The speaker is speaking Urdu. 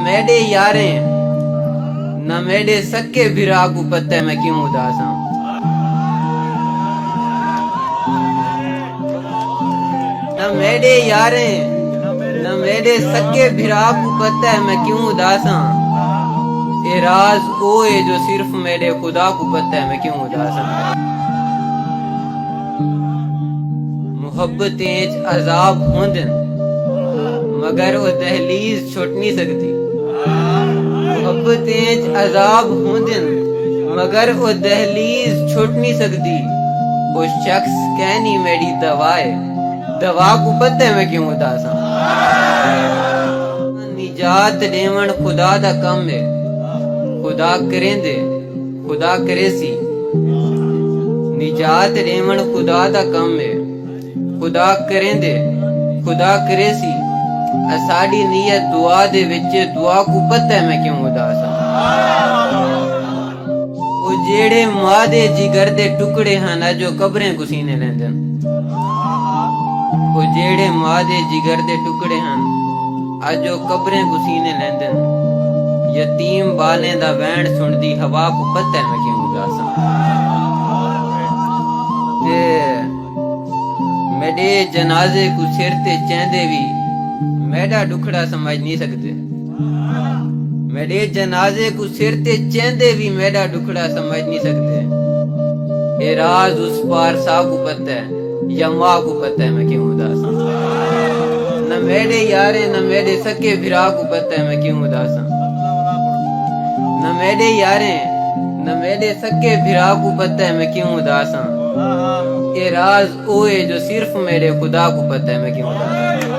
میرے یاریں نہ میرے سکے بھرا کو پتہ ہے میں کیوں اداس ہوں. نہ میرے یاریں نہ میرے سکے بھرا کو پتہ ہے میں کیوں اداس ہوں. اے راز اوے جو صرف میرے خدا کو پتہ ہے میں کیوں اداس ہوں. محبتیں عذاب ہوندن مگر وہ دہلیز چھوٹ نہیں سکتی. محبتیں عذاب ہوندن مگر وہ دہلیز چھوٹ نہیں سکتی. وہ شخص کہنی میری دوائے دوا کو پتہ ہے میں کیوں اداس ہوں. نجات دیون خدا دا کم ہے خدا کریں دے خدا کرے سی. نجات دیون خدا دا کم ہے خدا کریں دے خدا کرے سی. اساڑی نیت دعا دے وچے دعا کو پتہ ہے میں کیوں اداس ہوں. وہ جیڑے ماں دے جگر دے ٹکڑے ہن جو قبریں گسینے لیندن. وہ جیڑے ماں دے جگر دے ٹکڑے ہن جو قبریں گسینے لیندن. یتیم بالیں دا وین سن دی ہوا کو پتہ ہے میں کیوں اداس ہوں. تے میرے جنازے کو سر تے چیندے بھی میرا دکھڑا سمجھ نہیں سکتے. میرے جنازے کو سر تے چیندے بھی میرا دکھڑا سمجھ نہیں سکتے. اے راز اس پار سا کو پتہ ہے یا ماں کو پتہ ہے میں کیوں اداس ہوں. نہ میرے یاریں نہ میرے سکے بھرا کو پتہ ہے میں کیوں اداس ہوں. نہ میرے یاریں نہ میرے سکے بھرا کو پتہ ہے میں کیوں اداس ہوں. یہ راز اوے جو صرف میرے خدا کو پتہ ہے میں کیوں اداس ہوں.